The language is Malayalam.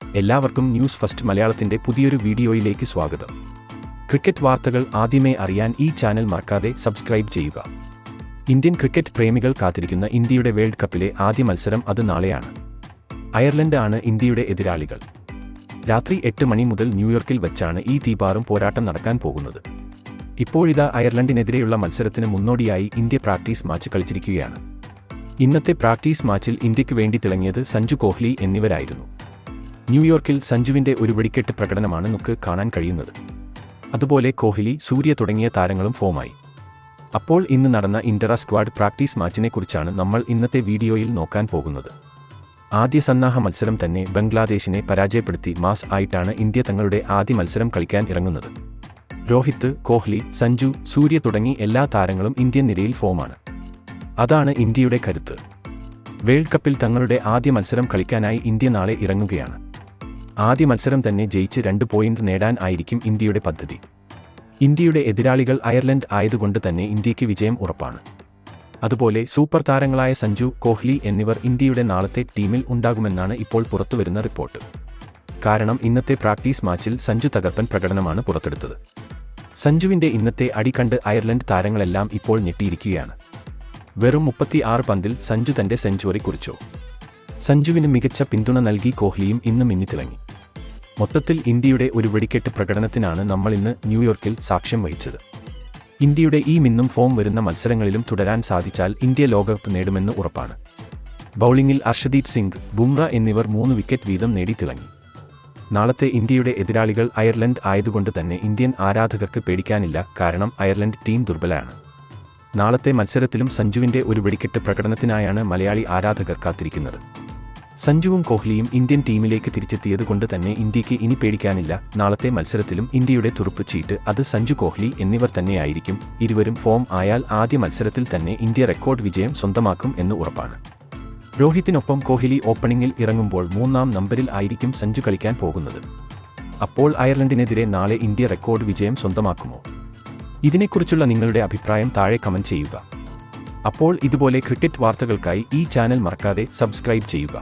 എല്ലാവർക്കും ന്യൂസ് ഫസ്റ്റ് മലയാളത്തിന്റെ പുതിയൊരു വീഡിയോയിലേക്ക് സ്വാഗതം. ക്രിക്കറ്റ് വാർത്തകൾ ആദ്യമേ അറിയാൻ ഈ ചാനൽ മറക്കാതെ സബ്സ്ക്രൈബ് ചെയ്യുക. ഇന്ത്യൻ ക്രിക്കറ്റ് പ്രേമികൾ കാത്തിരിക്കുന്ന ഇന്ത്യയുടെ വേൾഡ് കപ്പിലെ ആദ്യ മത്സരം അത് നാളെയാണ്. അയർലൻഡ് ആണ് ഇന്ത്യയുടെ എതിരാളികൾ. രാത്രി 8 മണി മുതൽ ന്യൂയോർക്കിൽ വച്ചാണ് ഈ തീപാറും പോരാട്ടം നടക്കാൻ പോകുന്നത്. ഇപ്പോഴിതാ അയർലൻഡിനെതിരെയുള്ള മത്സരത്തിന് മുന്നോടിയായി ഇന്ത്യ പ്രാക്ടീസ് മാച്ച് കളിച്ചിരിക്കുകയാണ്. ഇന്നത്തെ പ്രാക്ടീസ് മാച്ചിൽ ഇന്ത്യയ്ക്ക് വേണ്ടി തിളങ്ങിയത് സഞ്ജു കോഹ്ലി എന്നിവരായിരുന്നു. ന്യൂയോർക്കിൽ സഞ്ജുവിന്റെ ഒരു വെടിക്കെട്ട് പ്രകടനമാണ് നമുക്ക് കാണാൻ കഴിയുന്നത്. അതുപോലെ കോഹ്ലി, സൂര്യ തുടങ്ങിയ താരങ്ങളും ഫോമായി. അപ്പോൾ ഇന്ന് നടന്ന ഇന്റർ സ്ക്വാഡ് പ്രാക്ടീസ് മാച്ചിനെക്കുറിച്ചാണ് നമ്മൾ ഇന്നത്തെ വീഡിയോയിൽ നോക്കാൻ പോകുന്നത്. ആദ്യ സന്നാഹ മത്സരം തന്നെ ബംഗ്ലാദേശിനെ പരാജയപ്പെടുത്തി മാസ് ആയിട്ടാണ് ഇന്ത്യ തങ്ങളുടെ ആദ്യ മത്സരം കളിക്കാൻ ഇറങ്ങുന്നത്. രോഹിത്, കോഹ്ലി, സഞ്ജു, സൂര്യ തുടങ്ങി എല്ലാ താരങ്ങളും ഇന്ത്യൻ നിരയിൽ ഫോമാണ്. അതാണ് ഇന്ത്യയുടെ കരുത്ത്. വേൾഡ് കപ്പിൽ തങ്ങളുടെ ആദ്യ മത്സരം കളിക്കാനായി ഇന്ത്യ നാളെ ഇറങ്ങുകയാണ്. ആദ്യ മത്സരം തന്നെ ജയിച്ച് 2 പോയിന്റ് നേടാൻ ആയിരിക്കും ഇന്ത്യയുടെ പദ്ധതി. ഇന്ത്യയുടെ എതിരാളികൾ അയർലൻഡ് ആയതുകൊണ്ട് തന്നെ ഇന്ത്യയ്ക്ക് വിജയം ഉറപ്പാണ്. അതുപോലെ സൂപ്പർ താരങ്ങളായ സഞ്ജു, കോഹ്ലി എന്നിവർ ഇന്ത്യയുടെ നാളത്തെ ടീമിൽ ഉണ്ടാകുമെന്നാണ് ഇപ്പോൾ പുറത്തുവരുന്ന റിപ്പോർട്ട്. കാരണം ഇന്നത്തെ പ്രാക്ടീസ് മാച്ചിൽ സഞ്ജു തകർപ്പൻ പ്രകടനമാണ് പുറത്തെടുത്തത്. സഞ്ജുവിന്റെ ഇന്നത്തെ അടി കണ്ട് അയർലൻഡ് താരങ്ങളെല്ലാം ഇപ്പോൾ ഞെട്ടിയിരിക്കുകയാണ്. വെറും 36 പന്തിൽ സഞ്ജു തന്റെ സെഞ്ചുറി കുറിച്ചു. സഞ്ജുവിന് മികച്ച പിന്തുണ നൽകി കോഹ്ലിയും ഇന്ന് മിന്നിത്തിളങ്ങി. മൊത്തത്തിൽ ഇന്ത്യയുടെ ഒരു വെടിക്കെട്ട് പ്രകടനത്തിനാണ് നമ്മൾ ഇന്ന് ന്യൂയോർക്കിൽ സാക്ഷ്യം വഹിച്ചത്. ഇന്ത്യയുടെ ഈ മിന്നും ഫോം വരുന്ന മത്സരങ്ങളിലും തുടരാൻ സാധിച്ചാൽ ഇന്ത്യ ലോകകപ്പ് നേടുമെന്ന് ഉറപ്പാണ്. ബൗളിംഗിൽ അർഷദീപ് സിംഗ്, ബുംറ എന്നിവർ 3 വിക്കറ്റ് വീതം നേടി തിളങ്ങി. നാളത്തെ ഇന്ത്യയുടെ എതിരാളികൾ അയർലൻഡ് ആയതുകൊണ്ട് തന്നെ ഇന്ത്യൻ ആരാധകർക്ക് പേടിക്കാനില്ല. കാരണം അയർലൻഡ് ടീം ദുർബലമാണ്. നാളത്തെ മത്സരത്തിലും സഞ്ജുവിന്റെ ഒരു വെടിക്കെട്ട് പ്രകടനത്തിനായാണ് മലയാളി ആരാധകർ കാത്തിരിക്കുന്നത്. സഞ്ജുവും കോഹ്ലിയും ഇന്ത്യൻ ടീമിലേക്ക് തിരിച്ചെത്തിയത് കൊണ്ട് തന്നെ ഇന്ത്യക്ക് ഇനി പേടിക്കാനില്ല. നാളത്തെ മത്സരത്തിലും ഇന്ത്യയുടെ തുറുപ്പ് ചീട്ട് അത് സഞ്ജു, കോഹ്ലി എന്നിവർ തന്നെയായിരിക്കും. ഇരുവരും ഫോം ആയാൽ ആദ്യ മത്സരത്തിൽ തന്നെ ഇന്ത്യ റെക്കോർഡ് വിജയം സ്വന്തമാക്കും എന്ന് ഉറപ്പാണ്. രോഹിത്തിനൊപ്പം കോഹ്ലി ഓപ്പണിംഗിൽ ഇറങ്ങുമ്പോൾ 3-ാം നമ്പരിൽ ആയിരിക്കും സഞ്ജു കളിക്കാൻ പോകുന്നത്. അപ്പോൾ അയർലൻഡിനെതിരെ നാളെ ഇന്ത്യ റെക്കോർഡ് വിജയം സ്വന്തമാക്കുമോ? ഇതിനെക്കുറിച്ചുള്ള നിങ്ങളുടെ അഭിപ്രായം താഴെ കമന്റ് ചെയ്യുക. അപ്പോൾ ഇതുപോലെ ക്രിക്കറ്റ് വാർത്തകൾക്കായി ഈ ചാനൽ മറക്കാതെ സബ്സ്ക്രൈബ് ചെയ്യുക.